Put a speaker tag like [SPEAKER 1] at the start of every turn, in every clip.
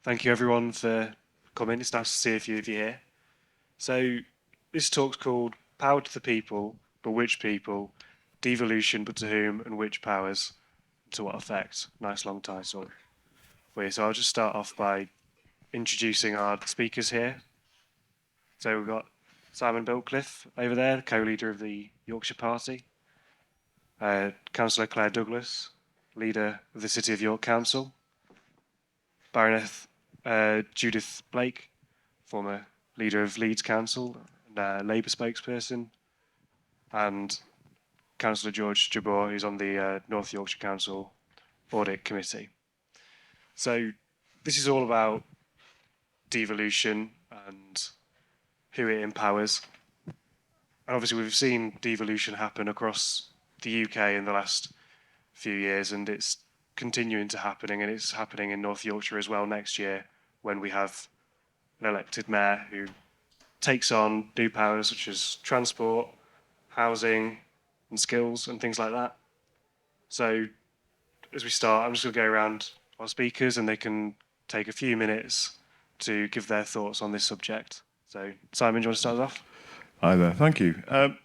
[SPEAKER 1] Thank you everyone for coming. It's nice to see a few of you here. So this talk's called Power to the People, but which people? Devolution, but to whom and which powers? To what effect? Nice long title for you. So I'll just start off by introducing our speakers here. So we've got Simon Biltcliffe over there, the co-leader of the Yorkshire Party. Councillor Claire Douglas, leader of the City of York Council. Baroness Judith Blake, former leader of Leeds Council and Labour spokesperson, and Councillor George Jabbour, who's on the North Yorkshire Council Audit Committee. So this is all about devolution and who it empowers. And obviously we've seen devolution happen across the UK in the last few years, and it's continuing to happening, and it's happening in North Yorkshire as well next year when we have an elected mayor who takes on new powers such as transport, housing and skills and things like that. So as we start, I'm just going to go around our speakers and they can take a few minutes to give their thoughts on this subject. So Simon, do you want to start us off?
[SPEAKER 2] Hi there, thank you. To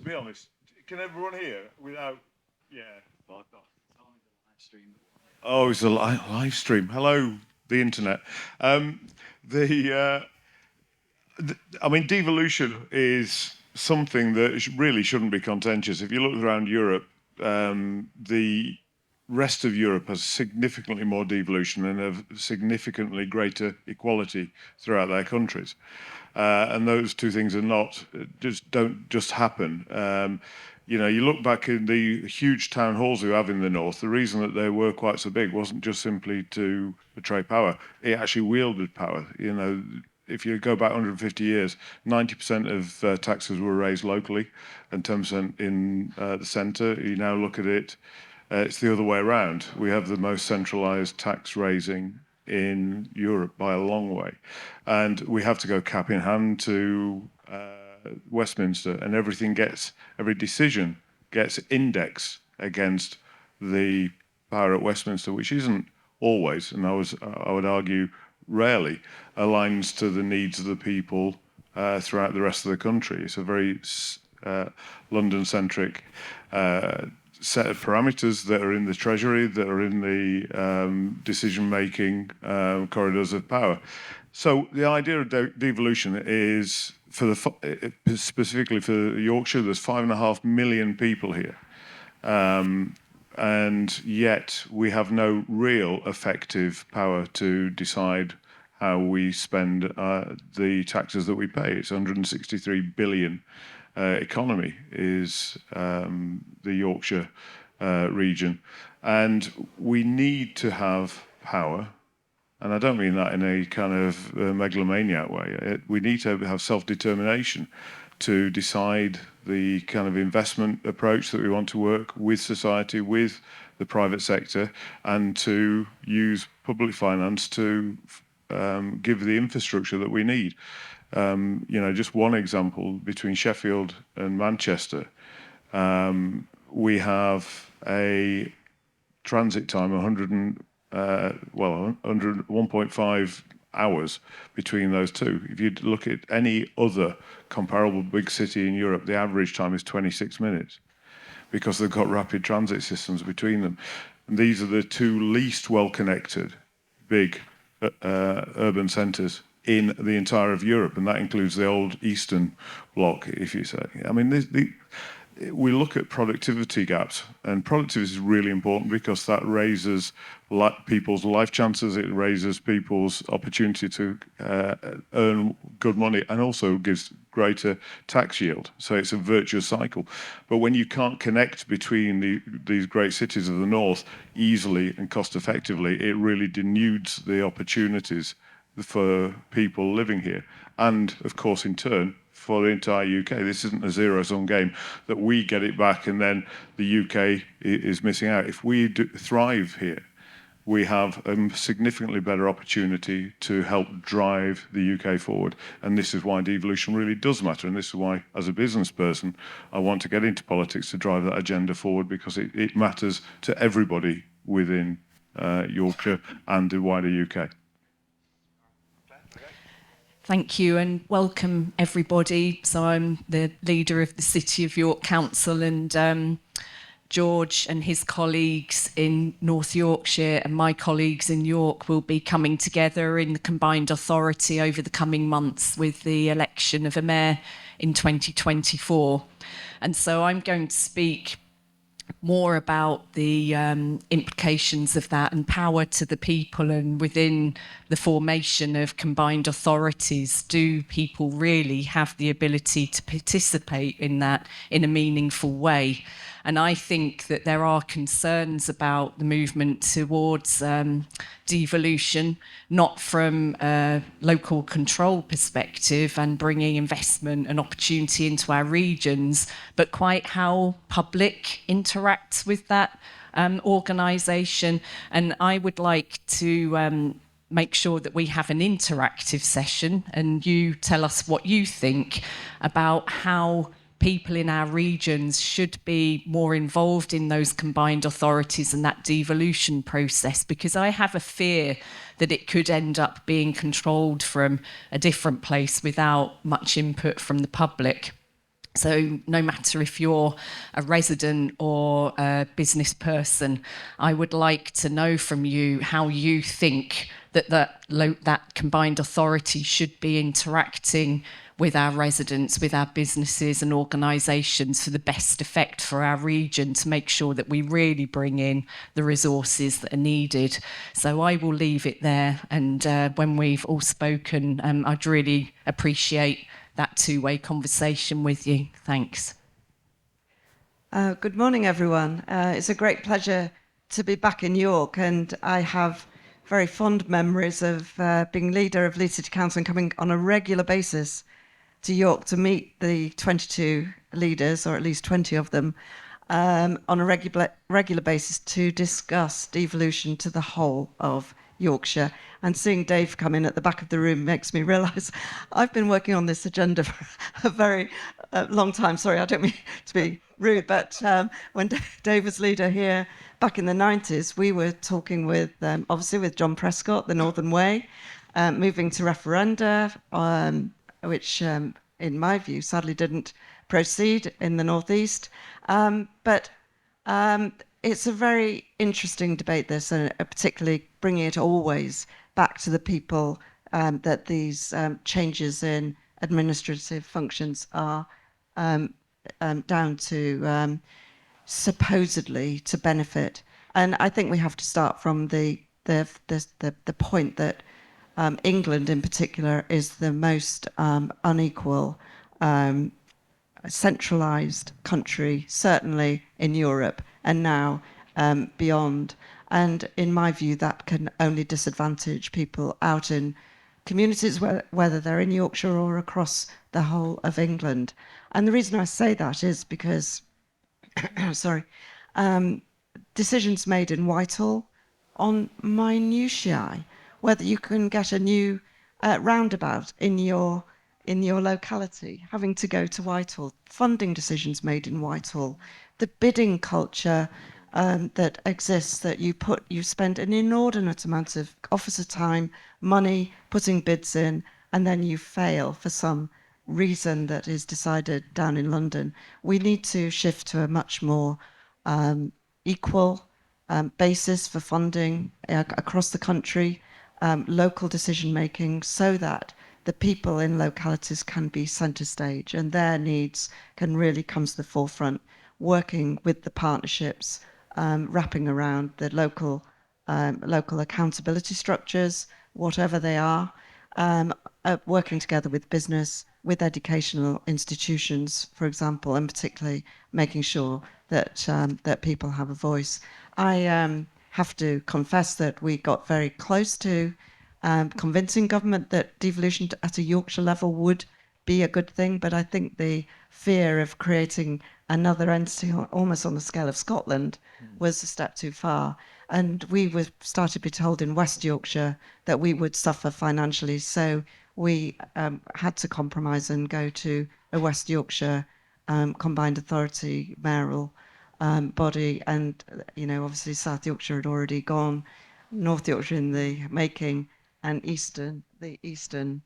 [SPEAKER 2] be honest, can everyone hear without, Oh, it's a live stream. Hello, the internet. I mean, devolution is something that really shouldn't be contentious. If you look around Europe, the rest of Europe has significantly more devolution and have significantly greater equality throughout their countries. And those two things are don't just happen. You look back in the huge town halls we have in the north, the reason that they were quite so big wasn't just simply to portray power. It actually wielded power. If you go back 150 years, 90% of taxes were raised locally and 10% in the centre. You now look at it, it's the other way around. We have the most centralised tax raising in Europe by a long way. And we have to go cap in hand to Westminster, and every decision gets indexed against the power at Westminster, which isn't always, and I would argue rarely, aligns to the needs of the people throughout the rest of the country. It's a very London-centric set of parameters that are in the Treasury, that are in the decision-making corridors of power. So the idea of devolution is, specifically for Yorkshire, there's 5.5 million people here. And yet we have no real effective power to decide how we spend the taxes that we pay. It's 163 billion economy is the Yorkshire region. And we need to have power. And I don't mean that in a kind of megalomaniac way. We need to have self-determination to decide the kind of investment approach that we want to work with society, with the private sector, and to use public finance to give the infrastructure that we need. Just one example, between Sheffield and Manchester, we have a transit time of 1.5 hours between those two. If you look at any other comparable big city in Europe, the average time is 26 minutes because they've got rapid transit systems between them. And these are the two least well-connected big urban centres in the entire of Europe, and that includes the old Eastern Bloc, if you say. I mean, we look at productivity gaps, and productivity is really important because that raises people's life chances, it raises people's opportunity to earn good money, and also gives greater tax yield. So it's a virtuous cycle. But when you can't connect between these great cities of the north easily and cost effectively, it really denudes the opportunities for people living here. And of course, in turn, for the entire UK. This isn't a zero-sum game that we get it back and then the UK is missing out. If we thrive here, we have a significantly better opportunity to help drive the UK forward. And this is why devolution really does matter. And this is why, as a business person, I want to get into politics to drive that agenda forward, because it matters to everybody within Yorkshire and the wider UK.
[SPEAKER 3] Thank you and welcome everybody. So I'm the leader of the City of York Council, and George and his colleagues in North Yorkshire and my colleagues in York will be coming together in the combined authority over the coming months with the election of a mayor in 2024. And so I'm going to speak more about the implications of that and power to the people, and within the formation of combined authorities, do people really have the ability to participate in that in a meaningful way? And I think that there are concerns about the movement towards devolution, not from a local control perspective and bringing investment and opportunity into our regions, but quite how public interacts with that organisation. And I would like to make sure that we have an interactive session and you tell us what you think about how people in our regions should be more involved in those combined authorities and that devolution process, because I have a fear that it could end up being controlled from a different place without much input from the public. So no matter if you're a resident or a business person, I would like to know from you how you think that combined authority should be interacting with our residents, with our businesses and organisations for the best effect for our region, to make sure that we really bring in the resources that are needed. So I will leave it there, and when we've all spoken, I'd really appreciate that two-way conversation with you. Thanks.
[SPEAKER 4] Good morning, everyone. It's a great pleasure to be back in York, and I have very fond memories of being leader of Leeds City Council and coming on a regular basis to York to meet the 22 leaders, or at least 20 of them, on a regular basis to discuss devolution to the whole of Yorkshire. And seeing Dave come in at the back of the room makes me realise I've been working on this agenda for a very long time. Sorry, I don't mean to be rude, but when Dave was leader here back in the 90s, we were talking with, obviously with John Prescott, the Northern Way, moving to referenda, which in my view sadly didn't proceed in the Northeast. But it's a very interesting debate, this, and particularly bringing it always back to the people, that these changes in administrative functions are down to supposedly to benefit. And I think we have to start from the point that England in particular is the most unequal, centralised country, certainly in Europe, and now beyond. And in my view, that can only disadvantage people out in communities, whether they're in Yorkshire or across the whole of England. And the reason I say that is because, sorry, decisions made in Whitehall on minutiae, whether you can get a new roundabout in your locality, having to go to Whitehall, funding decisions made in Whitehall, the bidding culture that exists, that you spend an inordinate amount of officer time, money, putting bids in, and then you fail for some reason that is decided down in London. We need to shift to a much more equal basis for funding across the country, local decision making, so that the people in localities can be centre stage and their needs can really come to the forefront, working with the partnerships, wrapping around the local accountability structures, whatever they are, working together with business, with educational institutions, for example, and particularly making sure that that people have a voice. I have to confess that we got very close to convincing government that devolution at a Yorkshire level would be a good thing, but I think the fear of creating another entity almost on the scale of Scotland was a step too far. And we were started to be told in West Yorkshire that we would suffer financially, so we had to compromise and go to a West Yorkshire combined authority mayoral body. And obviously South Yorkshire had already gone, North Yorkshire in the making, and the eastern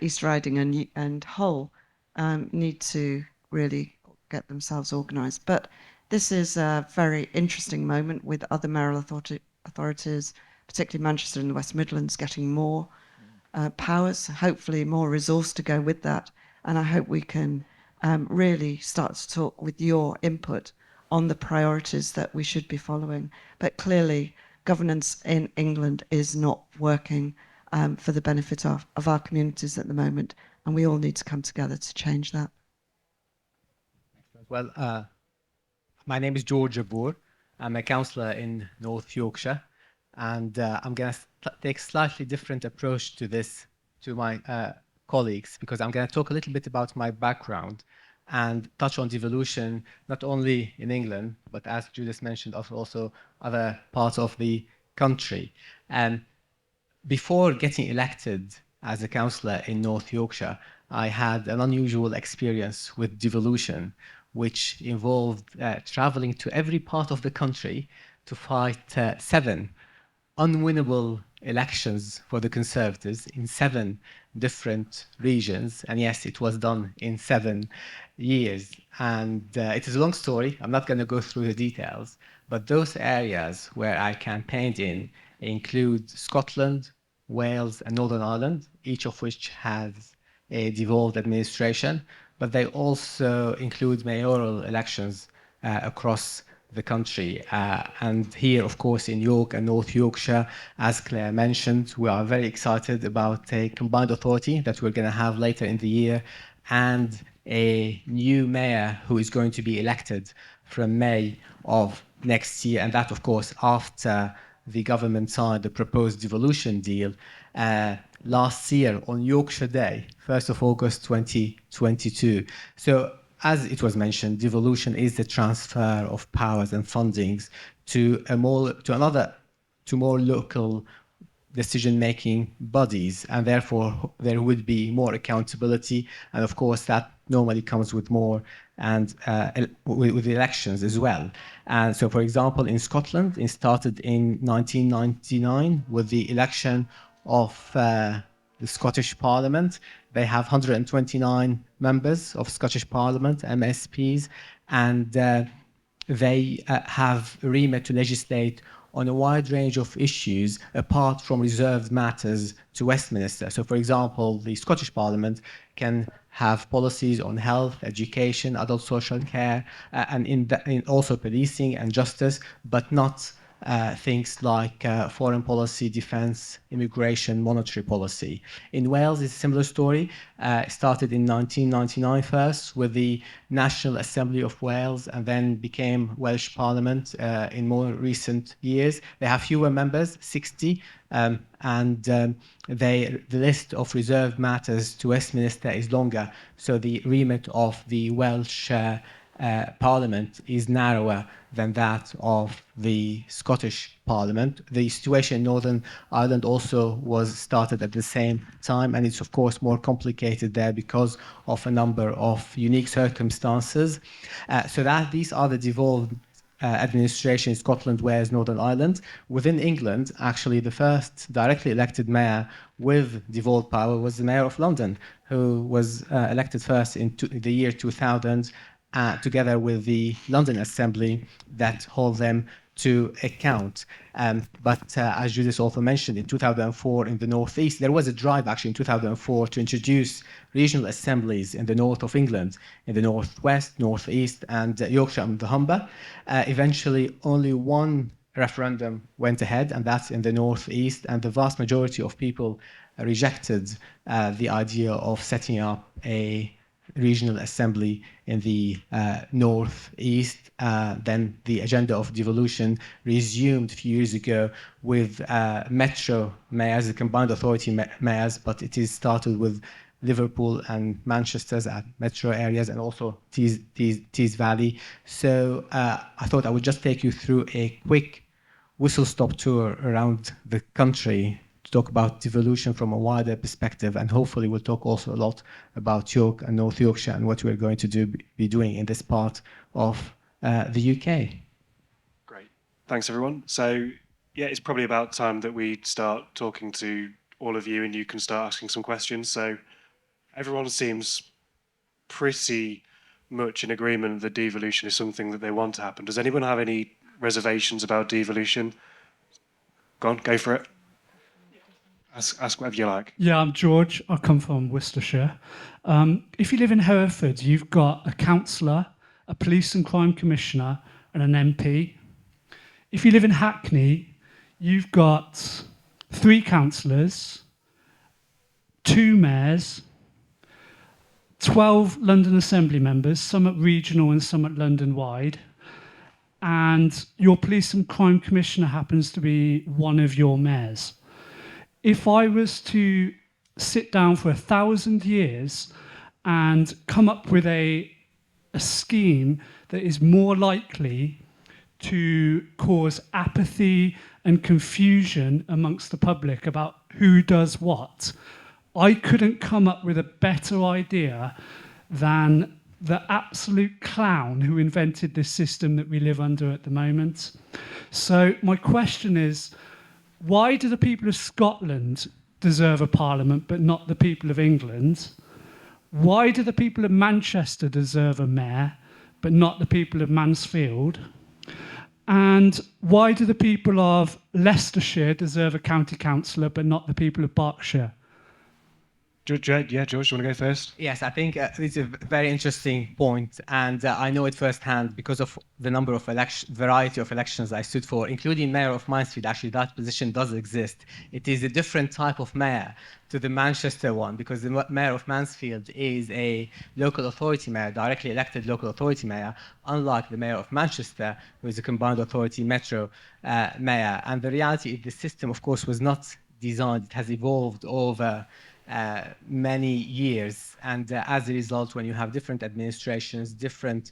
[SPEAKER 4] East Riding and Hull need to really get themselves organised. But this is a very interesting moment with other mayoral authorities, particularly Manchester and the West Midlands, getting more powers, hopefully more resource to go with that. And I hope we can really start to talk with your input on the priorities that we should be following. But clearly, governance in England is not working for the benefit of our communities at the moment, and we all need to come together to change that.
[SPEAKER 5] Well, my name is Jabbour. I'm a councillor in North Yorkshire, and I'm going to take a slightly different approach to this to my colleagues, because I'm going to talk a little bit about my background and touch on devolution, not only in England, but as Judith mentioned, also other parts of the country. And before getting elected as a councillor in North Yorkshire, I had an unusual experience with devolution, which involved traveling to every part of the country to fight 7 unwinnable elections for the Conservatives in 7 different regions. And yes, it was done in 7 years. And it is a long story. I'm not going to go through the details, but those areas where I campaigned in include Scotland, Wales, and Northern Ireland, each of which has a devolved administration, but they also include mayoral elections across the country. And here, of course, in York and North Yorkshire, as Cllr mentioned, we are very excited about a combined authority that we're going to have later in the year, and a new mayor who is going to be elected from May of next year. And that, of course, after the government signed the proposed devolution deal last year on Yorkshire Day, 1st of August 2022. So, as it was mentioned, devolution is the transfer of powers and fundings to more local decision-making bodies, and therefore there would be more accountability, and of course that normally comes with more and with elections as well. And so, for example, in Scotland, it started in 1999 with the election of the Scottish Parliament. They have 129 members of Scottish Parliament, MSPs, and they have a remit to legislate on a wide range of issues apart from reserved matters to Westminster. So, for example, the Scottish Parliament can have policies on health, education, adult social care, and in also policing and justice, but not things like foreign policy, defence, immigration, monetary policy. In Wales, it's a similar story. It started in 1999 first with the National Assembly of Wales, and then became Welsh Parliament in more recent years. They have fewer members, 60, and the list of reserved matters to Westminster is longer, so the remit of the Welsh Parliament is narrower than that of the Scottish Parliament. The situation in Northern Ireland also was started at the same time, and it's of course more complicated there because of a number of unique circumstances. So that these are the devolved administration in Scotland, Wales, Northern Ireland. Within England, actually, the first directly elected mayor with devolved power was the mayor of London, who was elected first in the year 2000, together with the London Assembly that hold them to account. But as Judith also mentioned, in 2004 in the Northeast, there was a drive actually in 2004 to introduce regional assemblies in the north of England, in the Northwest, Northeast, and Yorkshire and the Humber. Eventually, only one referendum went ahead, and that's in the Northeast, and the vast majority of people rejected the idea of setting up a regional assembly in the northeast. Then the agenda of devolution resumed a few years ago with metro mayors, the combined authority mayors, but it is started with Liverpool and Manchester's at metro areas, and also Tees Valley. So I thought I would just take you through a quick whistle-stop tour around the country to talk about devolution from a wider perspective, and hopefully we'll talk also a lot about York and North Yorkshire and what we're going to be doing in this part of the UK.
[SPEAKER 1] Great. Thanks, everyone. So, yeah, it's probably about time that we start talking to all of you, and you can start asking some questions. So everyone seems pretty much in agreement that devolution is something that they want to happen. Does anyone have any reservations about devolution? Go on, go for it. Ask whatever you like.
[SPEAKER 6] Yeah, I'm George. I come from Worcestershire. If you live in Hereford, you've got a councillor, a police and crime commissioner, and an MP. If you live in Hackney, you've got 3 councillors, 2 mayors, 12 London Assembly members, some at regional and some at London-wide, and your police and crime commissioner happens to be one of your mayors. If I was to sit down for 1,000 years and come up with a scheme that is more likely to cause apathy and confusion amongst the public about who does what, I couldn't come up with a better idea than the absolute clown who invented this system that we live under at the moment. So my question is, why do the people of Scotland deserve a parliament but not the people of England? Why do the people of Manchester deserve a mayor but not the people of Mansfield? And why do the people of Leicestershire deserve a county councillor but not the people of Berkshire?
[SPEAKER 1] George, do you want to go first?
[SPEAKER 5] Yes, I think it's a very interesting point, and I know it firsthand because of the number of variety of elections I stood for, including mayor of Mansfield. Actually, that position does exist. It is a different type of mayor to the Manchester one, because the mayor of Mansfield is a local authority mayor, directly elected local authority mayor, unlike the mayor of Manchester, who is a combined authority metro mayor. And the reality is the system, of course, was not designed. It has evolved over many years, and as a result, when you have different administrations, different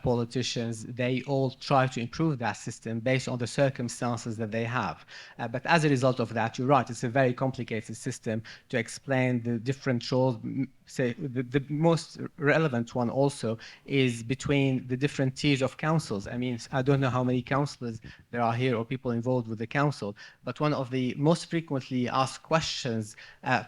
[SPEAKER 5] politicians, they all try to improve that system based on the circumstances that they have. But as a result of that, you're right, it's a very complicated system to explain the different roles. Say the most relevant one also is between the different tiers of councils. I mean, I don't know how many councillors there are here or people involved with the council, but one of the most frequently asked questions,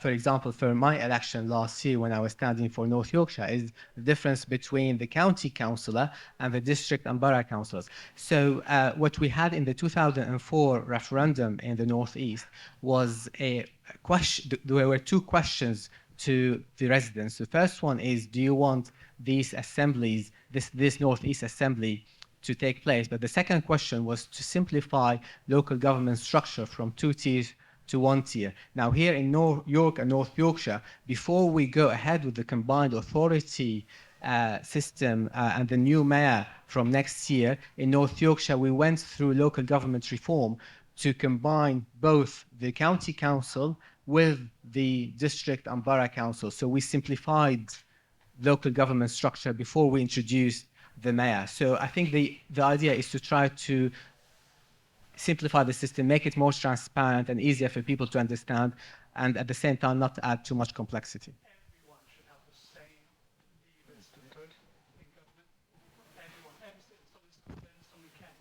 [SPEAKER 5] for example, for my election last year when I was standing for North Yorkshire, is the difference between the county councillor and the district and borough councillors. So what we had in the 2004 referendum in the North East was a question. There were 2 questions to the residents. The first one is, do you want these assemblies, this Northeast Assembly to take place? But the second question was to simplify local government structure from 2 tiers to 1 tier. Now here in York and North Yorkshire, before we go ahead with the combined authority system and the new mayor from next year, in North Yorkshire we went through local government reform to combine both the county council with the district and borough council. So we simplified local government structure before we introduced the mayor. So I think the idea is to try to simplify the system, make it more transparent and easier for people to understand, and at the same time not to add too much complexity.
[SPEAKER 6] Everyone should have the same levers to vote in government. Everyone, some can.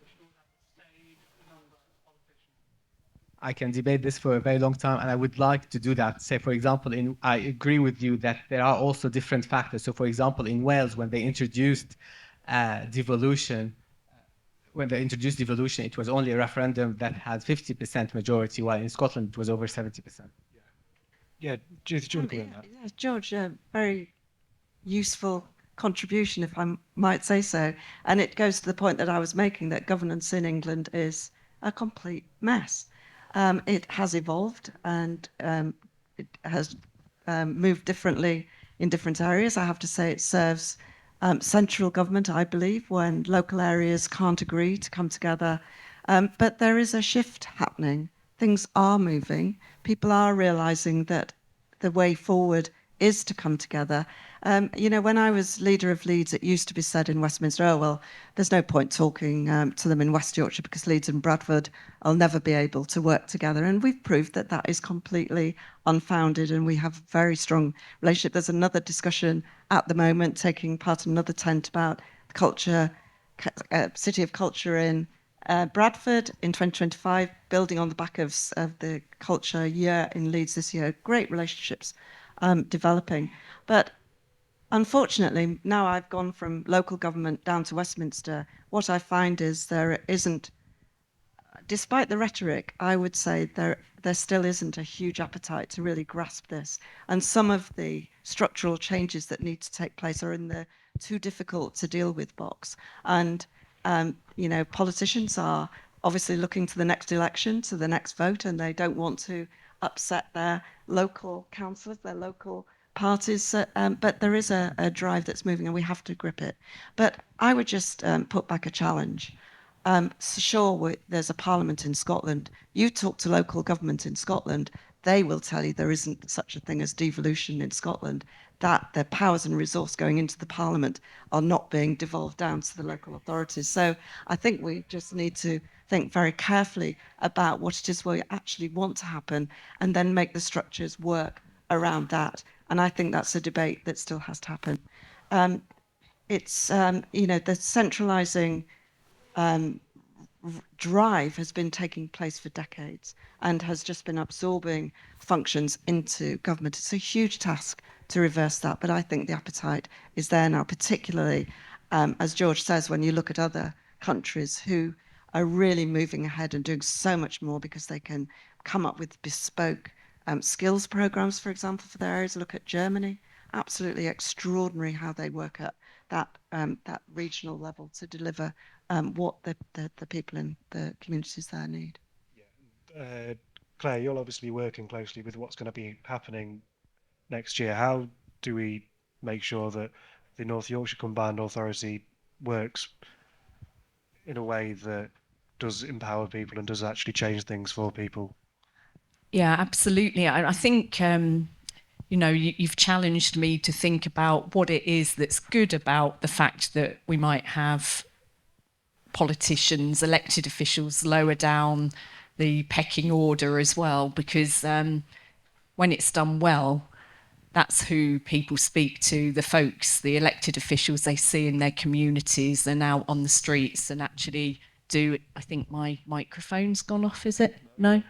[SPEAKER 6] We should all have the same number of politicians.
[SPEAKER 5] I can debate this for a very long time, and I would like to do that. Say, for example, I agree with you that there are also different factors. So, for example, in Wales, when they introduced devolution, it was only a referendum that had 50% majority, while in Scotland it was over 70%.
[SPEAKER 1] Yeah, Judith, do you want to go on that?
[SPEAKER 4] Yes, George, a very useful contribution, if I might say so. And it goes to the point that I was making, that governance in England is a complete mess. It has evolved and it has moved differently in different areas. I have to say it serves central government, I believe, when local areas can't agree to come together. But there is a shift happening. Things are moving. People are realising that the way forward is to come together. When I was leader of Leeds, it used to be said in Westminster, oh, well, there's no point talking to them in West Yorkshire because Leeds and Bradford will never be able to work together. And we've proved that that is completely unfounded, and we have a very strong relationship. There's another discussion at the moment, taking part in another tent about the culture, City of Culture in Bradford in 2025, building on the back of the culture year in Leeds this year. Great relationships developing. But unfortunately, now I've gone from local government down to Westminster, what I find is there isn't, despite the rhetoric, I would say there still isn't a huge appetite to really grasp this. And some of the structural changes that need to take place are in the too difficult to deal with box. And, politicians are obviously looking to the next election, to the next vote, and they don't want to upset their local councillors, their local parties. But there is a drive that's moving and we have to grip it. But I would just put back a challenge. Sure, there's a parliament in Scotland. You talk to local government in Scotland, they will tell you there isn't such a thing as devolution in Scotland, that their powers and resource going into the parliament are not being devolved down to the local authorities. So I think we just need to think very carefully about what it is we actually want to happen and then make the structures work around that. And I think that's a debate that still has to happen. It's, the centralising drive has been taking place for decades and has just been absorbing functions into government. It's a huge task to reverse that, but I think the appetite is there now, particularly, as George says, when you look at other countries who are really moving ahead and doing so much more because they can come up with bespoke skills programs, for example, for their areas. Look at Germany. Absolutely extraordinary how they work at that regional level to deliver what the people in the communities there need.
[SPEAKER 1] Yeah. Claire, you're obviously working closely with what's going to be happening next year. How do we make sure that the North Yorkshire Combined Authority works in a way that does empower people and does actually change things for people?
[SPEAKER 3] Yeah, absolutely. I think, you've challenged me to think about what it is that's good about the fact that we might have politicians, elected officials lower down the pecking order as well, because when it's done well, that's who people speak to, the folks, the elected officials they see in their communities and out on the streets and actually do. I think my microphone's gone off, is it? No.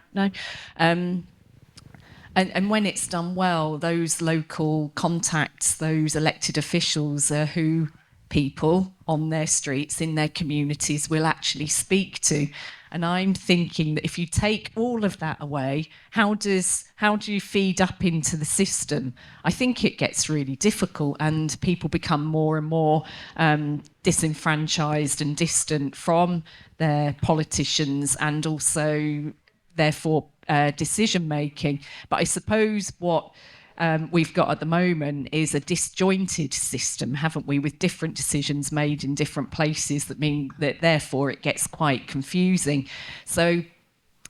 [SPEAKER 3] And when it's done well, those local contacts, those elected officials are who people on their streets, in their communities, will actually speak to. And I'm thinking that if you take all of that away, how do you feed up into the system? I think it gets really difficult and people become more and more disenfranchised and distant from their politicians and also therefore decision making. But I suppose what we've got at the moment is a disjointed system, haven't we, with different decisions made in different places that mean that therefore it gets quite confusing. So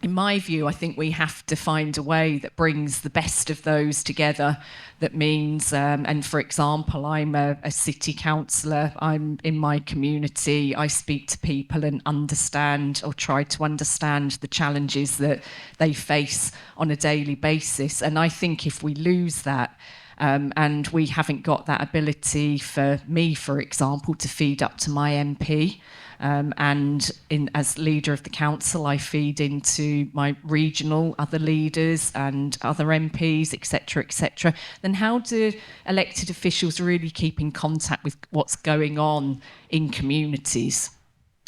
[SPEAKER 3] in my view, I think we have to find a way that brings the best of those together. That means, and for example, I'm a city councillor, I'm in my community, I speak to people and understand or try to understand the challenges that they face on a daily basis. And I think if we lose that, and we haven't got that ability for me, for example, to feed up to my MP, and as leader of the council, I feed into my regional other leaders and other MPs, etc., then how do elected officials really keep in contact with what's going on in communities?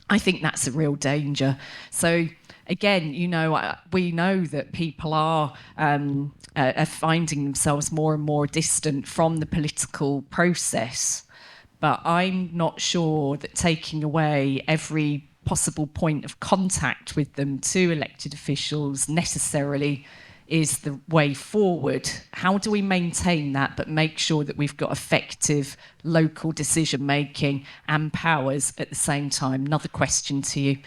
[SPEAKER 3] I think that's a real danger. So again, we know that people are finding themselves more and more distant from the political process. But I'm not sure that taking away every possible point of contact with them to elected officials necessarily is the way forward. How do we maintain that but make sure that we've got effective local decision making and powers at the same time? Another question to you.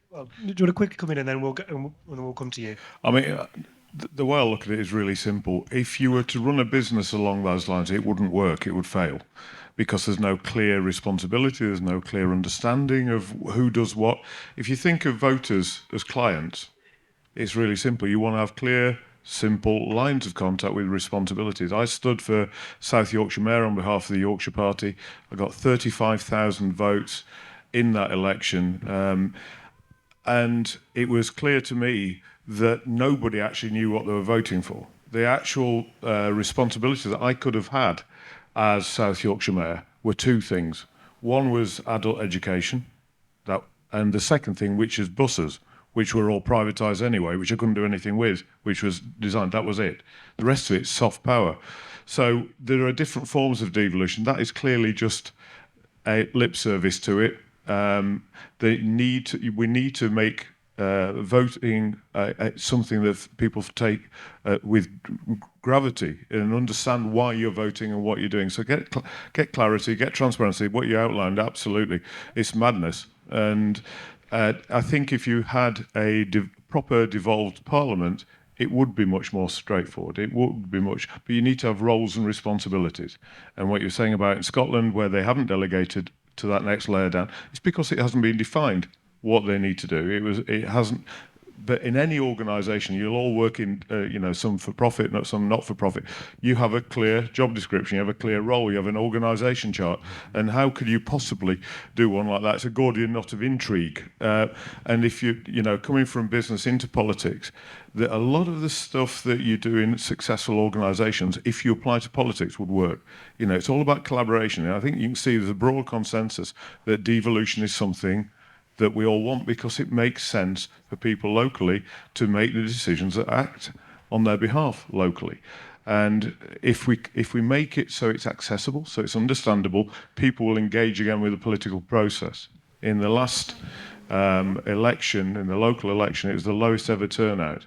[SPEAKER 1] Well, do you want to quickly come in and then we'll come to you?
[SPEAKER 2] I mean, the way I look at it is really simple. If you were to run a business along those lines, it wouldn't work, it would fail. Because there's no clear responsibility, there's no clear understanding of who does what. If you think of voters as clients, it's really simple. You want to have clear simple lines of contact with responsibilities. I stood for South Yorkshire Mayor on behalf of the Yorkshire Party. I got 35,000 votes in that election. And it was clear to me that nobody actually knew what they were voting for. The actual responsibilities that I could have had as South Yorkshire Mayor were two things. One was adult education, and the second thing, which is buses, which were all privatised anyway, which I couldn't do anything with, which was designed. That was it. The rest of it's soft power. So there are different forms of devolution. That is clearly just a lip service to it. We need to make voting something that people take with gravity and understand why you're voting and what you're doing. So get clarity, get transparency. What you outlined, absolutely, it's madness. And I think if you had a proper devolved parliament, it would be much more straightforward. It would be much, but you need to have roles and responsibilities. And what you're saying about in Scotland, where they haven't delegated to that next layer down, it's because it hasn't been defined what they need to do. It hasn't. But in any organisation, you'll all work in, some for profit, some not for profit. You have a clear job description, you have a clear role, you have an organisation chart. And how could you possibly do one like that? It's a Gordian knot of intrigue. And if coming from business into politics, a lot of the stuff that you do in successful organisations, if you apply to politics, would work. It's all about collaboration. And I think you can see there's a broad consensus that devolution is something that we all want because it makes sense for people locally to make the decisions that act on their behalf locally. And if we make it so it's accessible, so it's understandable, people will engage again with the political process. In the last election, in the local election, it was the lowest ever turnout.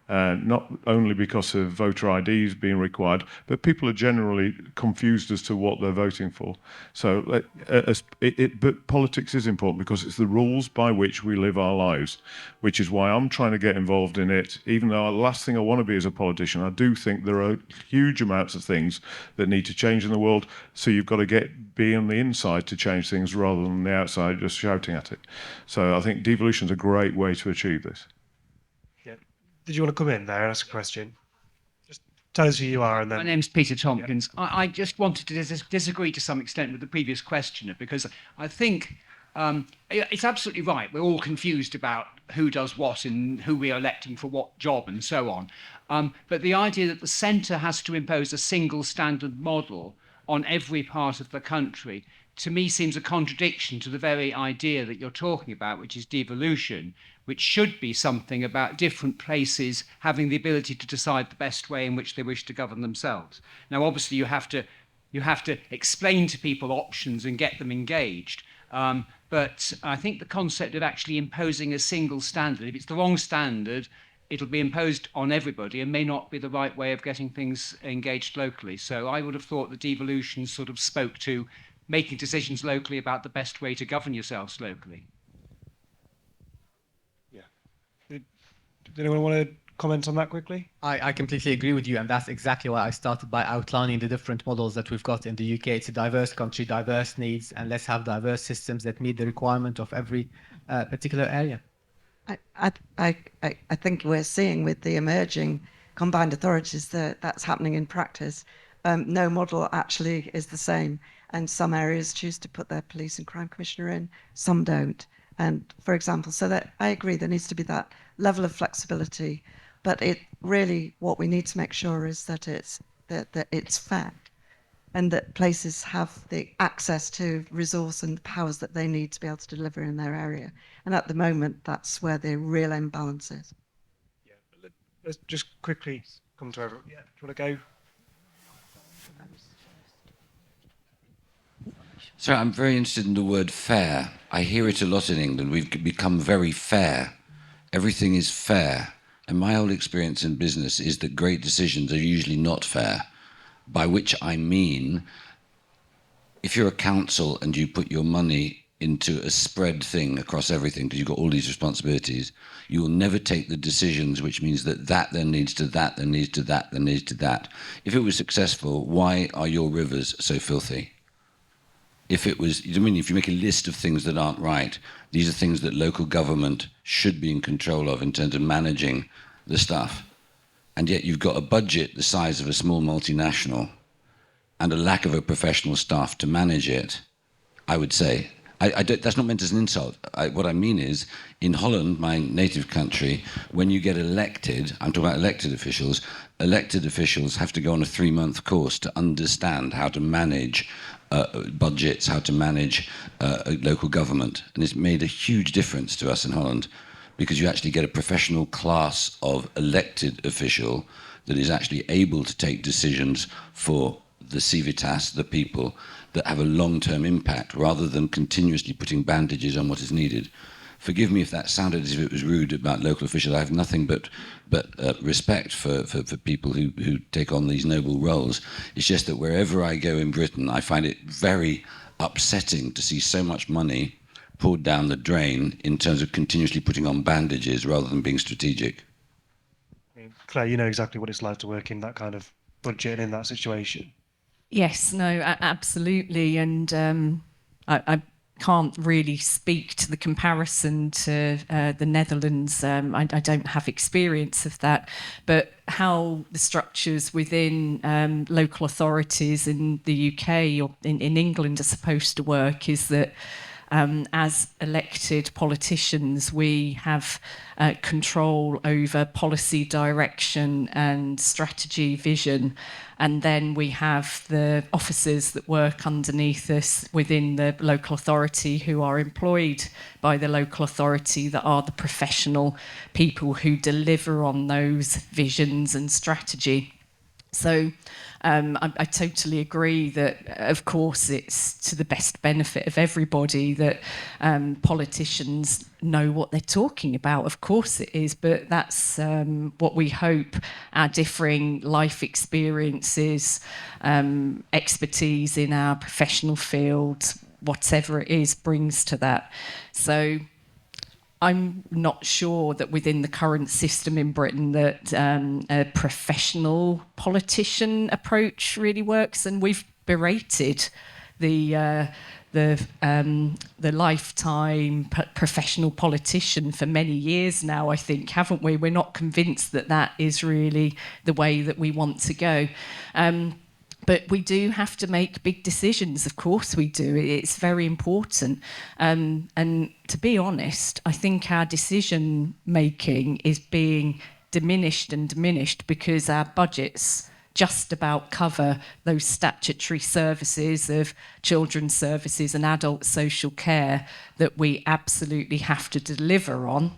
[SPEAKER 2] Not only because of voter IDs being required, but people are generally confused as to what they're voting for. So, but politics is important because it's the rules by which we live our lives, which is why I'm trying to get involved in it. Even though the last thing I want to be as a politician, I do think there are huge amounts of things that need to change in the world. So you've got to be on the inside to change things rather than the outside just shouting at it. So I think devolution is a great way to achieve this.
[SPEAKER 1] Did you want to come in there and ask a question? Just tell us who you are and then...
[SPEAKER 7] My name's Peter Tompkins. Yeah. I just wanted to disagree to some extent with the previous questioner because I think it's absolutely right. We're all confused about who does what and who we are electing for what job and so on. But the idea that the centre has to impose a single standard model on every part of the country, to me seems a contradiction to the very idea that you're talking about, which is devolution, which should be something about different places having the ability to decide the best way in which they wish to govern themselves. Now, obviously, you have to explain to people options and get them engaged. But I think the concept of actually imposing a single standard, if it's the wrong standard, it'll be imposed on everybody and may not be the right way of getting things engaged locally. So I would have thought that devolution sort of spoke to making decisions locally about the best way to govern yourselves locally.
[SPEAKER 1] Yeah. Did anyone want to comment on that quickly?
[SPEAKER 5] I completely agree with you, and that's exactly why I started by outlining the different models that we've got in the UK. It's a diverse country, diverse needs, and let's have diverse systems that meet the requirement of every particular area.
[SPEAKER 4] I think we're seeing with the emerging combined authorities that's happening in practice. No model actually is the same, and some areas choose to put their police and crime commissioner in, some don't. And for example, so that I agree there needs to be that level of flexibility, but it really what we need to make sure is that it's fair, and that places have the access to resource and the powers that they need to be able to deliver in their area. And at the moment, that's where the real imbalance is.
[SPEAKER 1] Yeah, let's just quickly come to everyone. Yeah, do you want to go?
[SPEAKER 8] So I'm very interested in the word fair. I hear it a lot in England. We've become very fair. Everything is fair. And my whole experience in business is that great decisions are usually not fair. By which I mean, if you're a council and you put your money into a spread thing across everything, because you've got all these responsibilities, you will never take the decisions, which means that then leads to that, then leads to that, then leads to that. If it was successful, why are your rivers so filthy? If it was, I mean, if you make a list of things that aren't right, these are things that local government should be in control of in terms of managing the stuff. and yet you've got a budget the size of a small multinational and a lack of a professional staff to manage it, I would say. That's not meant as an insult. What I mean is, in Holland, my native country, when you get elected, I'm talking about elected officials have to go on a 3-month course to understand how to manage budgets, how to manage local government. And it's made a huge difference to us in Holland, because you actually get a professional class of elected official that is actually able to take decisions for the civitas, the people, that have a long-term impact, rather than continuously putting bandages on what is needed. Forgive me if that sounded as if it was rude about local officials. I have nothing but respect for people who take on these noble roles. It's just that wherever I go in Britain, I find it very upsetting to see so much money poured down the drain in terms of continuously putting on bandages rather than being strategic.
[SPEAKER 1] Claire, you know exactly what it's like to work in that kind of budget and in that situation.
[SPEAKER 3] Yes, no, absolutely. And I can't really speak to the comparison to the Netherlands. I don't have experience of that. But how the structures within local authorities in the UK or in England are supposed to work is that as elected politicians, we have control over policy direction and strategy vision. And then we have the officers that work underneath us within the local authority who are employed by the local authority, that are the professional people who deliver on those visions and strategy. So I totally agree that, of course, it's to the best benefit of everybody that politicians know what they're talking about. Of course it is, but that's what we hope our differing life experiences, expertise in our professional field, whatever it is, brings to that. So I'm not sure that within the current system in Britain that a professional politician approach really works, and we've berated the lifetime professional politician for many years now, I think, haven't we? We're not convinced that that is really the way that we want to go. But we do have to make big decisions, of course we do. It's very important. And to be honest, I think our decision making is being diminished because our budgets just about cover those statutory services of children's services and adult social care that we absolutely have to deliver on.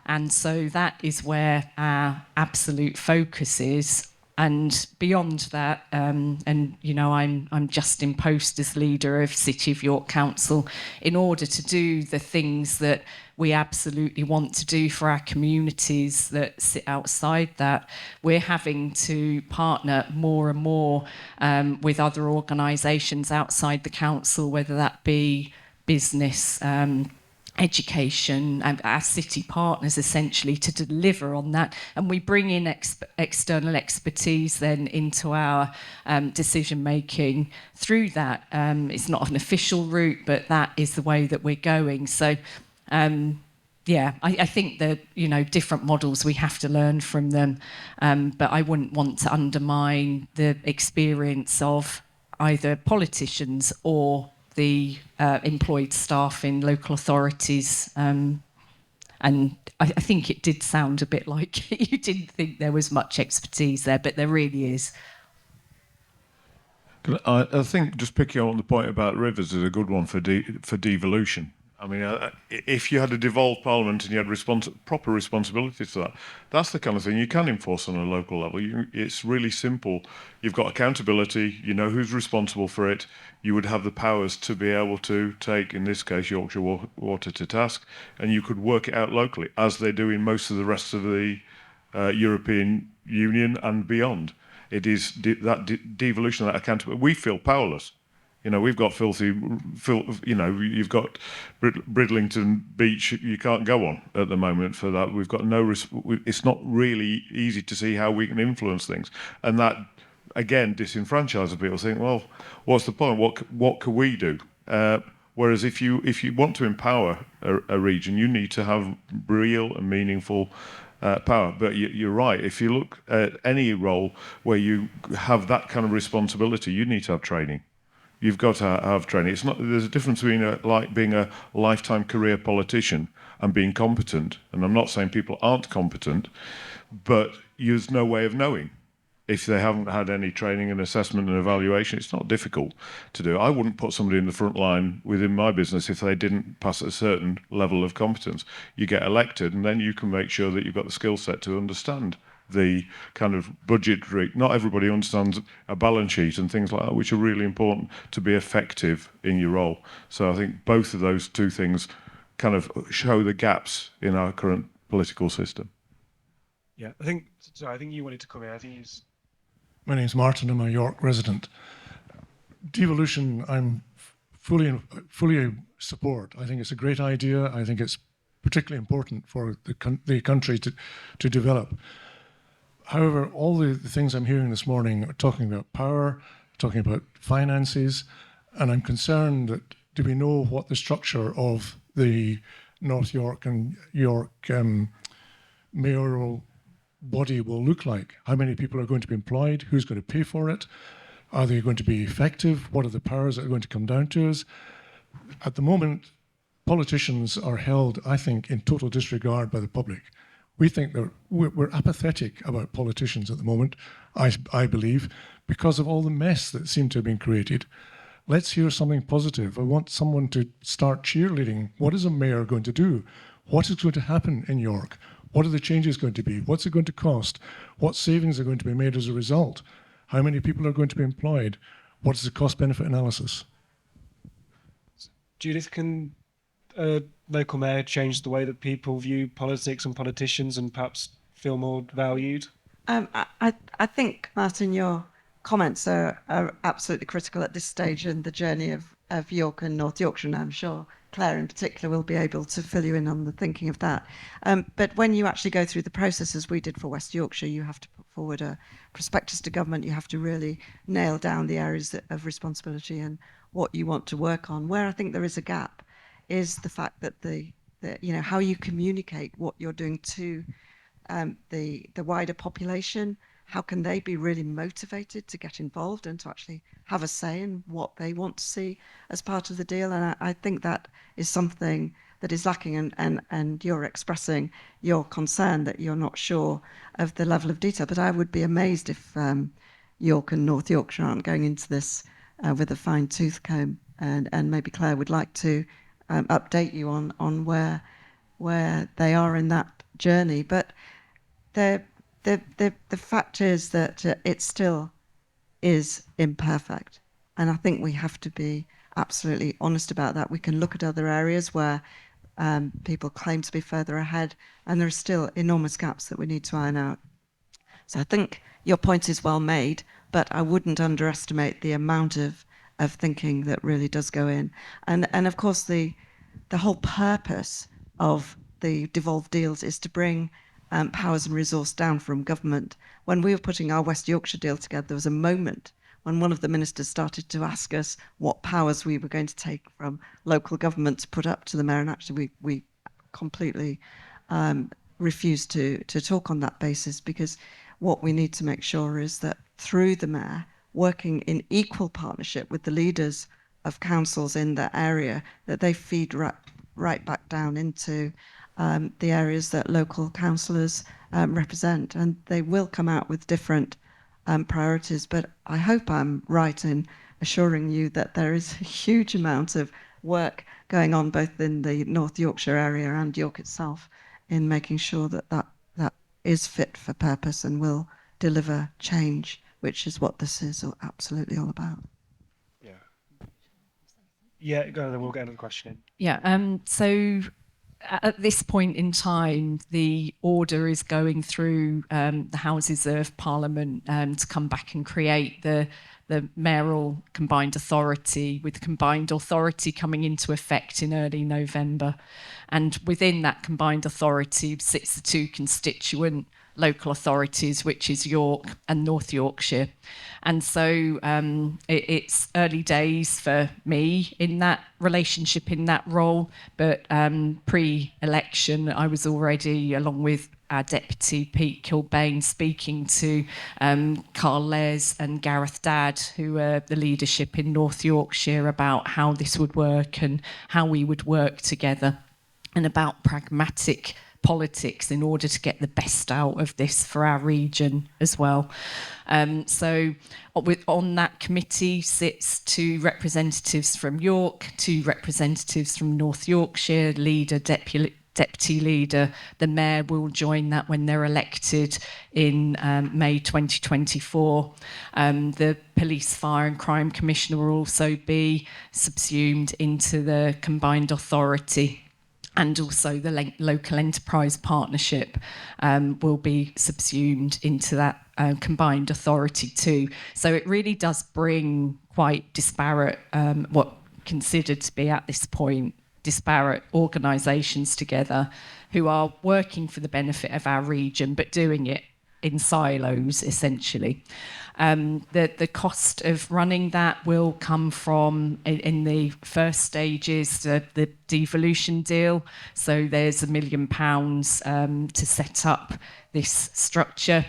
[SPEAKER 3] And so that is where our absolute focus is. And beyond that, and you know, I'm just in post as leader of City of York Council. In order to do the things that we absolutely want to do for our communities that sit outside that, we're having to partner more and more with other organisations outside the council, whether that be business, education, and our city partners, essentially, to deliver on that. And we bring in external expertise then into our decision making through that. It's not an official route, but that is the way that we're going. So yeah, I think that, you know, different models, we have to learn from them, but I wouldn't want to undermine the experience of either politicians or the employed staff in local authorities. And I think it did sound a bit like you didn't think there was much expertise there, but there really is.
[SPEAKER 2] I think just picking up on the point about rivers is a good one for devolution. I mean, if you had a devolved parliament and you had proper responsibility for that, that's the kind of thing you can enforce on a local level. It's really simple. You've got accountability, you know who's responsible for it. You would have the powers to be able to take, in this case, Yorkshire Water to task, and you could work it out locally, as they do in most of the rest of the European Union and beyond. It is that devolution, that accountability. We feel powerless. You know, we've got you know, you've got Bridlington Beach you can't go on at the moment for that. We've got it's not really easy to see how we can influence things. And that, again, disenfranchises people, think, well, what's the point? What can we do? Whereas if you want to empower a region, you need to have real and meaningful power. But you're right. If you look at any role where you have that kind of responsibility, you need to have training. You've got to have training. It's not. There's a difference between being a lifetime career politician and being competent. And I'm not saying people aren't competent, but there's no way of knowing. If they haven't had any training and assessment and evaluation, it's not difficult to do. I wouldn't put somebody in the front line within my business if they didn't pass a certain level of competence. You get elected, and then you can make sure that you've got the skill set to understand the kind of budgetary. Not everybody understands a balance sheet and things like that, which are really important to be effective in your role. So I think both of those two things kind of show the gaps in our current political system.
[SPEAKER 1] Yeah, I think you wanted to come in. I think he's...
[SPEAKER 9] My name's Martin. I'm a York resident. Devolution, I'm fully support. I think it's a great idea. I think it's particularly important for the country to develop. However, all the things I'm hearing this morning are talking about power, talking about finances, and I'm concerned that do we know what the structure of the North York and York mayoral body will look like? How many people are going to be employed? Who's going to pay for it? Are they going to be effective? What are the powers that are going to come down to us? At the moment, politicians are held, I think, in total disregard by the public. We think that we're apathetic about politicians at the moment, I believe, because of all the mess that seemed to have been created. Let's hear something positive. I want someone to start cheerleading. What is a mayor going to do? What is going to happen in York? What are the changes going to be? What's it going to cost? What savings are going to be made as a result? How many people are going to be employed? What is the cost-benefit analysis?
[SPEAKER 1] Judith, can local mayor change the way that people view politics and politicians and perhaps feel more valued?
[SPEAKER 4] I think, Martin, your comments are absolutely critical at this stage in the journey of York and North Yorkshire, and I'm sure Cllr in particular will be able to fill you in on the thinking of that. But when you actually go through the process, as we did for West Yorkshire, you have to put forward a prospectus to government. You have to really nail down the areas of responsibility and what you want to work on. Where I think there is a gap is the fact that how you communicate what you're doing to the wider population. How can they be really motivated to get involved and to actually have a say in what they want to see as part of the deal? And I think that is something that is lacking, and you're expressing your concern that you're not sure of the level of detail. But I would be amazed if York and North Yorkshire aren't going into this with a fine-tooth comb, and maybe Cllr would like to update you on where they are in that journey. But the fact is that it still is imperfect. And I think we have to be absolutely honest about that. We can look at other areas where people claim to be further ahead, and there are still enormous gaps that we need to iron out. So I think your point is well made, but I wouldn't underestimate the amount of thinking that really does go in. And of course, the whole purpose of the devolved deals is to bring powers and resource down from government. When we were putting our West Yorkshire deal together, there was a moment when one of the ministers started to ask us what powers we were going to take from local government to put up to the mayor, and actually we completely refused to talk on that basis, because what we need to make sure is that through the mayor, working in equal partnership with the leaders of councils in that area, that they feed right back down into the areas that local councillors represent, and they will come out with different priorities. But I hope I'm right in assuring you that there is a huge amount of work going on both in the North Yorkshire area and York itself in making sure that that is fit for purpose and will deliver change, which is what this is absolutely all about.
[SPEAKER 1] Yeah, go on, then we'll get another question in.
[SPEAKER 3] Yeah, so at this point in time, the order is going through the Houses of Parliament to come back and create the mayoral combined authority, with combined authority coming into effect in early November. And within that combined authority sits the two constituent local authorities, which is York and North Yorkshire. And so it's early days for me in that relationship, in that role, but pre-election I was already, along with our deputy Pete Kilbane speaking to Cllr and Gareth Dadd, who are the leadership in North Yorkshire, about how this would work and how we would work together, and about pragmatic politics in order to get the best out of this for our region as well. So on that committee sits 2 representatives from York, 2 representatives from North Yorkshire, leader, deputy leader. The mayor will join that when they're elected in May 2024. The police, fire and crime commissioner will also be subsumed into the combined authority. And also the local enterprise partnership will be subsumed into that combined authority too. So it really does bring quite disparate, what considered to be at this point, disparate organisations together who are working for the benefit of our region, but doing it in silos, essentially. The cost of running that will come from, in the first stages, the devolution deal. So there's £1 million to set up this structure.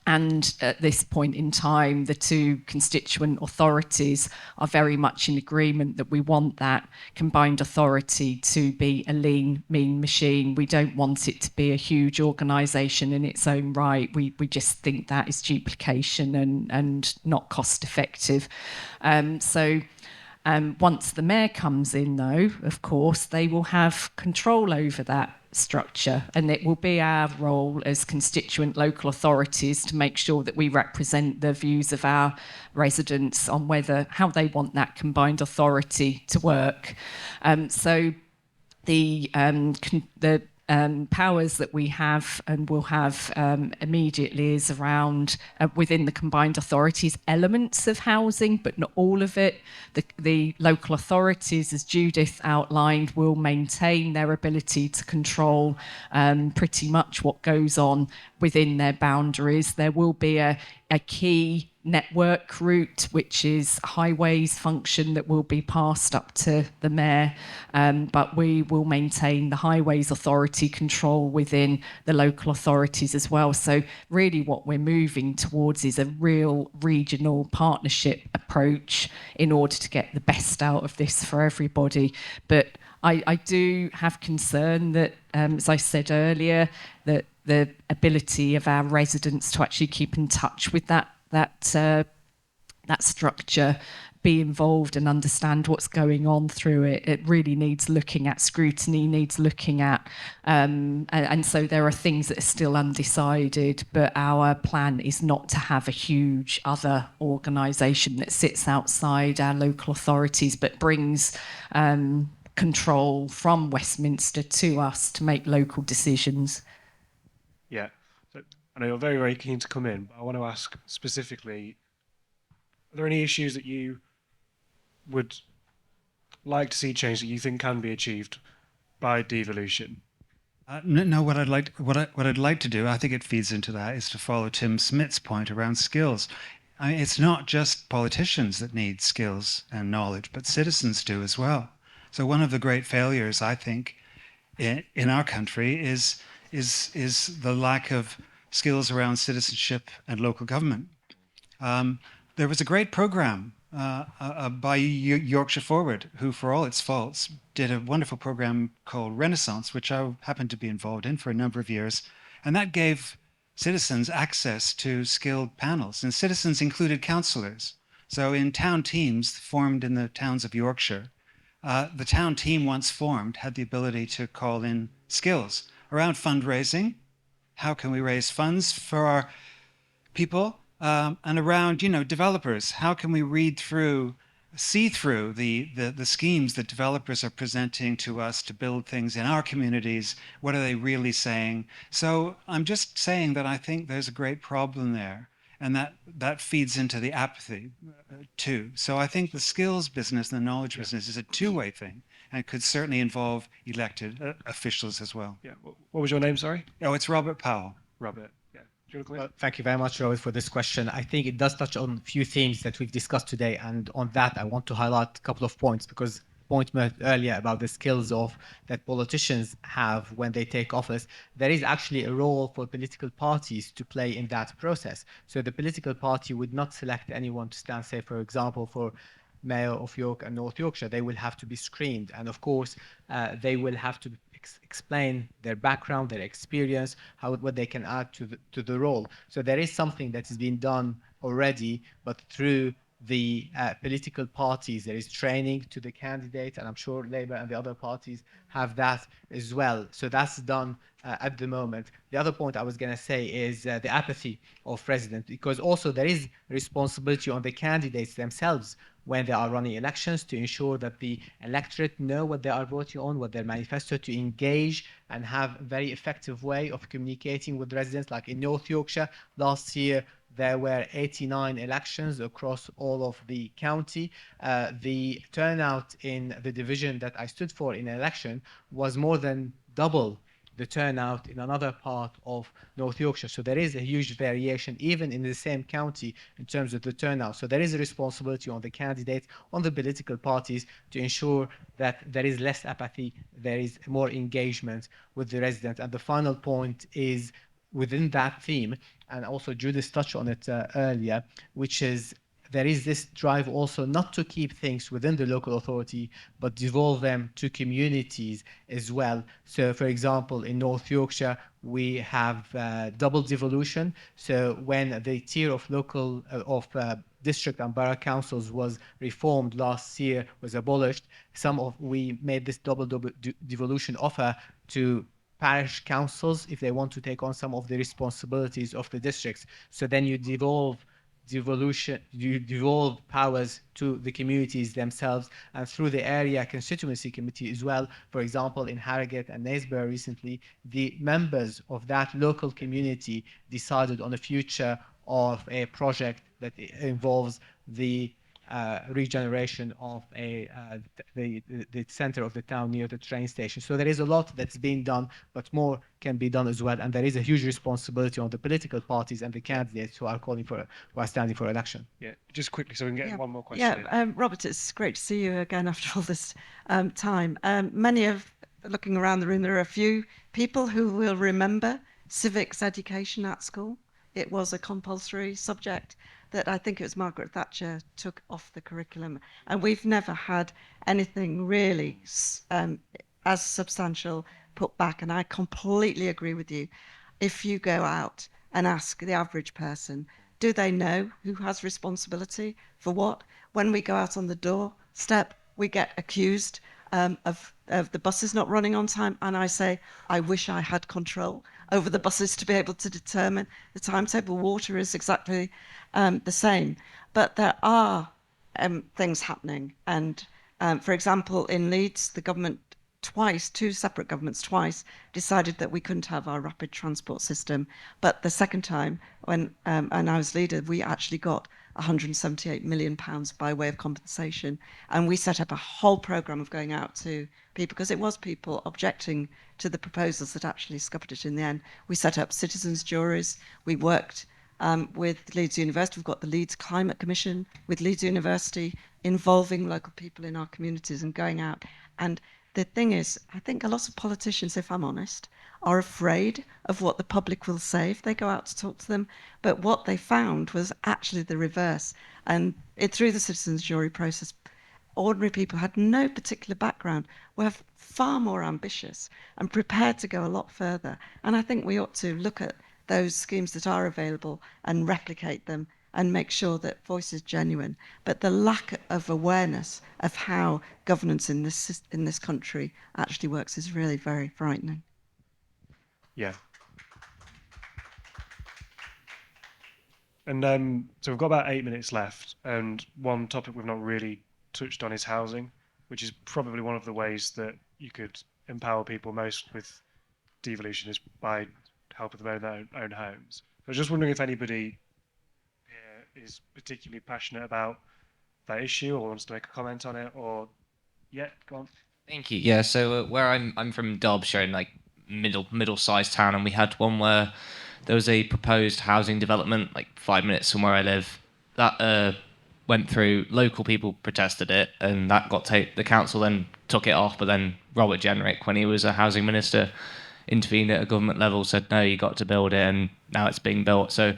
[SPEAKER 3] And at this point in time, the 2 constituent authorities are very much in agreement that we want that combined authority to be a lean, mean machine. We don't want it to be a huge organisation in its own right. We just think that is duplication and not cost effective. Once the mayor comes in, though, of course, they will have control over that structure, and it will be our role as constituent local authorities to make sure that we represent the views of our residents on how they want that combined authority to work. So the powers that we have and will have immediately is around, within the combined authorities, elements of housing, but not all of it. The local authorities, as Judith outlined, will maintain their ability to control pretty much what goes on within their boundaries. There will be a key network route, which is highways function, that will be passed up to the mayor, but we will maintain the highways authority control within the local authorities as well. So really what we're moving towards is a real regional partnership approach in order to get the best out of this for everybody. But I do have concern that, as I said earlier, that the ability of our residents to actually keep in touch with that structure, be involved and understand what's going on through it. It really needs looking at, scrutiny needs looking at. And so there are things that are still undecided, but our plan is not to have a huge other organisation that sits outside our local authorities, but brings control from Westminster to us to make local decisions.
[SPEAKER 1] Yeah. So I know you're very, very keen to come in, but I want to ask specifically, are there any issues that you would like to see changed that you think can be achieved by devolution?
[SPEAKER 10] No, what I'd like to do, I think it feeds into that, is to follow Tim Smith's point around skills. I mean, it's not just politicians that need skills and knowledge, but citizens do as well. So one of the great failures, I think, in our country is the lack of skills around citizenship and local government. There was a great program by Yorkshire Forward, who, for all its faults, did a wonderful program called Renaissance, which I happened to be involved in for a number of years. And that gave citizens access to skilled panels. And citizens included councillors. So in town teams formed in the towns of Yorkshire, the town team, once formed, had the ability to call in skills around fundraising. How can we raise funds for our people? And around, developers. How can we see through the schemes that developers are presenting to us to build things in our communities? What are they really saying? So I'm just saying that I think there's a great problem there, and that feeds into the apathy too. So I think the skills business and the knowledge business is a two-way thing, and could certainly involve elected officials as well.
[SPEAKER 1] Yeah. What was your name, sorry?
[SPEAKER 10] Oh, it's Robert Powell.
[SPEAKER 1] Robert. Yeah.
[SPEAKER 5] Well, thank you very much, Robert, for this question. I think it does touch on a few themes that we've discussed today, and on that I want to highlight a couple of points, because point made earlier about the skills of that politicians have when they take office, there is actually a role for political parties to play in that process. So the political party would not select anyone to stand, say, for example, for Mayor of York and North Yorkshire. They will have to be screened, and of course, they will have to explain their background, their experience, what they can add to the role. So there is something that is being done already, but through the political parties, there is training to the candidates, and I'm sure Labour and the other parties have that as well. So that's done at the moment. The other point I was going to say is the apathy of residents, because also there is responsibility on the candidates themselves when they are running elections to ensure that the electorate know what they are voting on, what their manifesto, to engage and have a very effective way of communicating with residents. Like in North Yorkshire, last year, there were 89 elections across all of the county. The turnout in the division that I stood for in an election was more than double the turnout in another part of North Yorkshire. So there is a huge variation, even in the same county, in terms of the turnout. So there is a responsibility on the candidates, on the political parties, to ensure that there is less apathy, there is more engagement with the residents. And the final point is within that theme, and also Judith touched on it earlier, which is there is this drive also not to keep things within the local authority, but devolve them to communities as well. So, for example, in North Yorkshire, we have double devolution. So when the tier of local, district and borough councils was reformed last year, was abolished, we made this double devolution offer to parish councils if they want to take on some of the responsibilities of the districts. So then you devolve powers to the communities themselves, and through the area constituency committee as well. For example, in Harrogate and Naysborough recently, the members of that local community decided on a future of a project that involves the regeneration of the center of the town near the train station. So there is a lot that's being done, but more can be done as well. And there is a huge responsibility on the political parties and the candidates who are standing for election.
[SPEAKER 1] Yeah, just quickly, so we can get one more question.
[SPEAKER 4] Yeah, Robert, it's great to see you again after all this time. Looking around the room, there are a few people who will remember civics education at school. It was a compulsory subject that I think it was Margaret Thatcher took off the curriculum. And we've never had anything really as substantial put back. And I completely agree with you. If you go out and ask the average person, do they know who has responsibility for what? When we go out on the doorstep, we get accused of the buses not running on time. And I say, I wish I had control over the buses to be able to determine the timetable. Water is exactly the same. But there are things happening. And for example, in Leeds, the government two separate governments twice decided that we couldn't have our rapid transport system. But the second time, when and I was leader, we actually got £178 million by way of compensation. And we set up a whole programme of going out to people, because it was people objecting to the proposals that actually scuppered it in the end. We set up citizens' juries. We worked with Leeds University. We've got the Leeds Climate Commission with Leeds University, involving local people in our communities and going out. And the thing is, I think a lot of politicians, if I'm honest, are afraid of what the public will say if they go out to talk to them. But what they found was actually the reverse. And through the citizens' jury process, ordinary people who had no particular background were far more ambitious and prepared to go a lot further. And I think we ought to look at those schemes that are available and replicate them and make sure that voice is genuine. But the lack of awareness of how governance in this country actually works is really very frightening.
[SPEAKER 1] Yeah. And so we've got about 8 minutes left, and one topic we've not really touched on is housing, which is probably one of the ways that you could empower people most with devolution is by helping them own their own homes. I was just wondering if anybody here is particularly passionate about that issue or wants to make a comment on it, or go on.
[SPEAKER 11] Thank you. Yeah, so where I'm from Derbyshire, in like middle-sized town, and we had one where there was a proposed housing development like 5 minutes from where I live that went through, local people protested it, and that got the council then took it off, but then Robert Jenrick, when he was a housing minister, intervened at a government level, said no, you got to build it, and now it's being built. So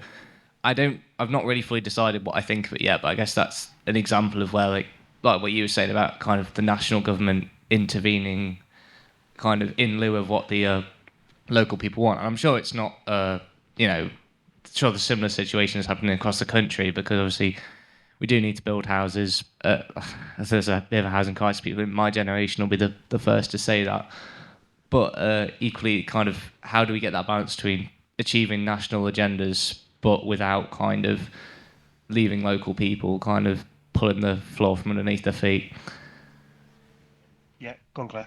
[SPEAKER 11] I've not really fully decided what I think of it yet, but I guess that's an example of where, like what you were saying about kind of the national government intervening kind of in lieu of what the local people want. And I'm sure it's not, sure the similar situation is happening across the country, because obviously we do need to build houses. There's a bit of a housing crisis. People in my generation will be the first to say that. But equally, kind of, how do we get that balance between achieving national agendas, but without kind of leaving local people kind of pulling the floor from underneath their feet?
[SPEAKER 1] Yeah, go on, Cllr.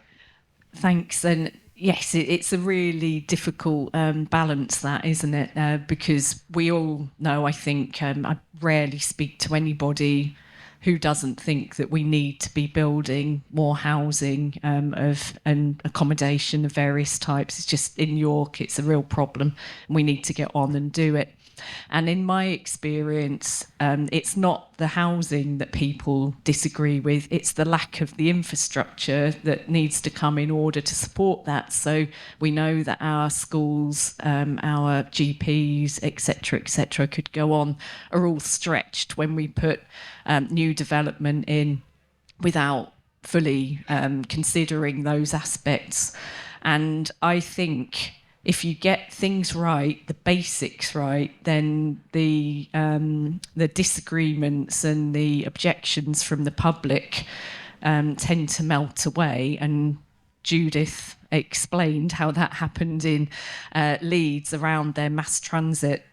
[SPEAKER 3] Thanks. And yes, it's a really difficult balance, that, isn't it? Because we all know, I think, I rarely speak to anybody who doesn't think that we need to be building more housing and accommodation of various types. It's just, in York, it's a real problem, and we need to get on and do it. And in my experience, it's not the housing that people disagree with, it's the lack of the infrastructure that needs to come in order to support that. So we know that our schools, our GPs, etc., could go on, are all stretched when we put new development in without fully considering those aspects. And I think if you get things right, the basics right, then the disagreements and the objections from the public tend to melt away. And Judith explained how that happened in Leeds around their mass transit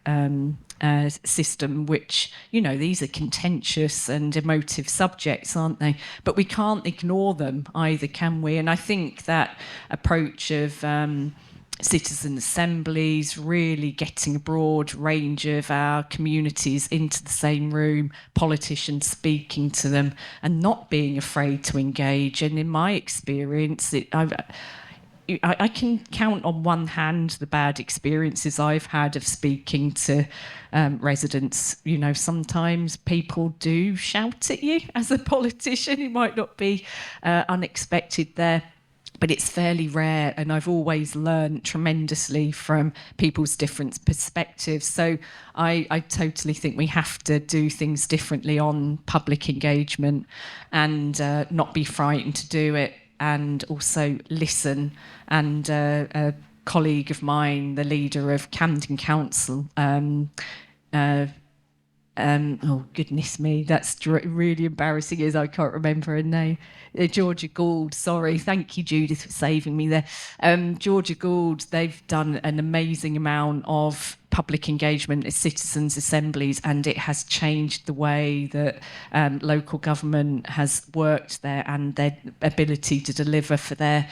[SPEAKER 3] system, which, these are contentious and emotive subjects, aren't they? But we can't ignore them either, can we? And I think that approach of citizen assemblies, really getting a broad range of our communities into the same room, politicians speaking to them and not being afraid to engage. And in my experience, I can count on one hand the bad experiences I've had of speaking to residents. Sometimes people do shout at you as a politician. It might not be unexpected there, but it's fairly rare, and I've always learned tremendously from people's different perspectives. So I totally think we have to do things differently on public engagement and not be frightened to do it, and also listen. And a colleague of mine, the leader of Camden Council, oh goodness me, that's really embarrassing, is I can't remember her name. Georgia Gould, sorry, thank you Judith for saving me there. Georgia Gould, they've done an amazing amount of public engagement at citizens' assemblies, and it has changed the way that local government has worked there and their ability to deliver for their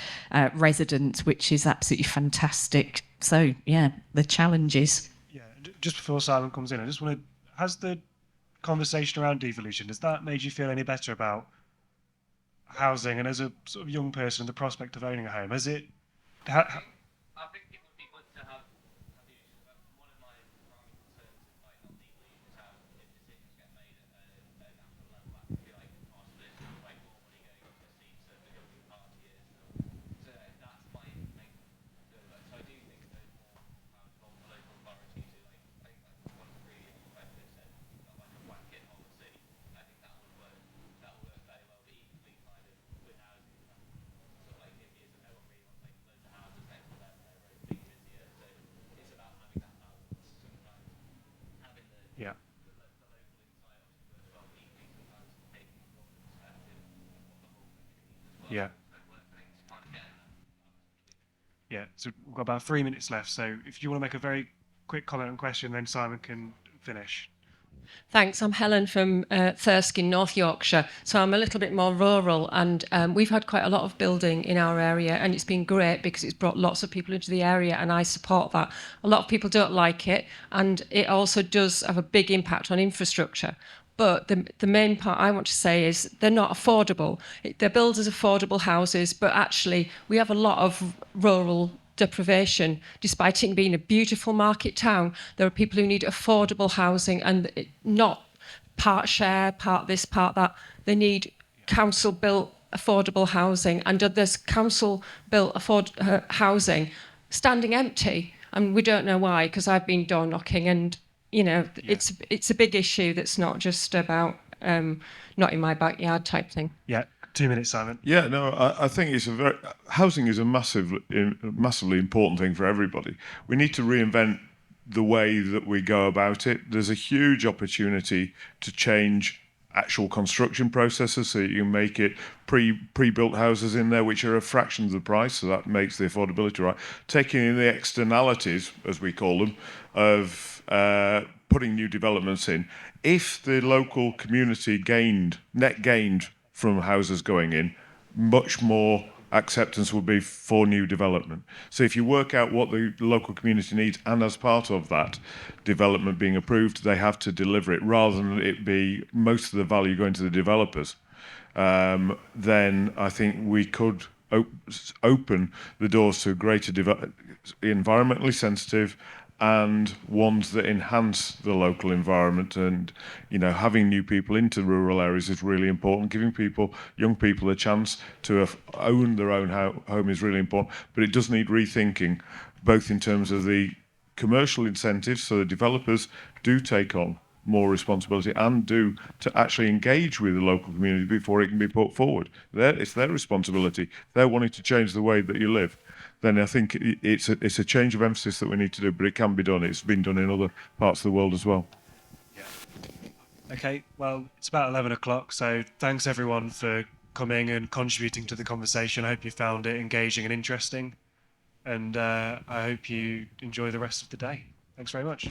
[SPEAKER 3] residents, which is absolutely fantastic. So yeah, the challenges.
[SPEAKER 1] Yeah, just before Simon comes in, I just want to, has the conversation around devolution, has that made you feel any better about housing, and as a sort of young person, the prospect of owning a home, has it?
[SPEAKER 11] I think it would be good to have one of my primary concerns, like not legally, is how if decisions get made at a national level, that could be like possibly like more money going to the seats of the governing party is. So that's my main concern. So I do think there's more from the local authorities who, I think like one of the previous questions said, like a blanket policy. I think that would work very well, but equally kind of with housing, sort of like it is, and no one really wants like loads of houses next to them, they're very big busier. So it's about having that balance. Sometimes having the
[SPEAKER 1] Yeah.
[SPEAKER 11] the local insight as well, equally sometimes taking the broader perspective of what the whole country needs as well.
[SPEAKER 1] Yeah.
[SPEAKER 11] Work things kind of getting that.
[SPEAKER 1] Yeah, so we've got about 3 minutes left, so if you want to make a very quick comment and question, then Simon can finish.
[SPEAKER 12] Thanks. I'm Helen from Thirsk in North Yorkshire. So I'm a little bit more rural, and we've had quite a lot of building in our area, and it's been great because it's brought lots of people into the area, and I support that. A lot of people don't like it, and it also does have a big impact on infrastructure. But the main part I want to say is they're not affordable. They're billed as affordable houses, but actually we have a lot of rural deprivation. Despite it being a beautiful market town, there are people who need affordable housing, and not part share, part this, part that. They need council-built affordable housing, and there's council-built housing standing empty, and we don't know why, because I've been door knocking, and it's a big issue that's not just about not in my backyard type thing.
[SPEAKER 1] Yeah, 2 minutes, Simon.
[SPEAKER 2] Yeah, no, I think housing is a massively important thing for everybody. We need to reinvent the way that we go about it. There's a huge opportunity to change actual construction processes so you can make it pre-built houses in there which are a fraction of the price, so that makes the affordability right. Taking in the externalities, as we call them, of putting new developments in. If the local community net gained from houses going in, much more acceptance will be for new development. So if you work out what the local community needs, and as part of that development being approved, they have to deliver it, rather than it be most of the value going to the developers, then I think we could open the doors to greater environmentally sensitive and ones that enhance the local environment. And having new people into rural areas is really important. Giving young people a chance to own their own home is really important, but it does need rethinking, both in terms of the commercial incentives, so the developers do take on more responsibility and do to actually engage with the local community before it can be put forward. It's their responsibility. They're wanting to change the way that you live. Then I think it's a change of emphasis that we need to do, but it can be done. It's been done in other parts of the world as well.
[SPEAKER 1] Yeah. Okay, well, it's about 11 o'clock, so thanks everyone for coming and contributing to the conversation. I hope you found it engaging and interesting, and I hope you enjoy the rest of the day. Thanks very much.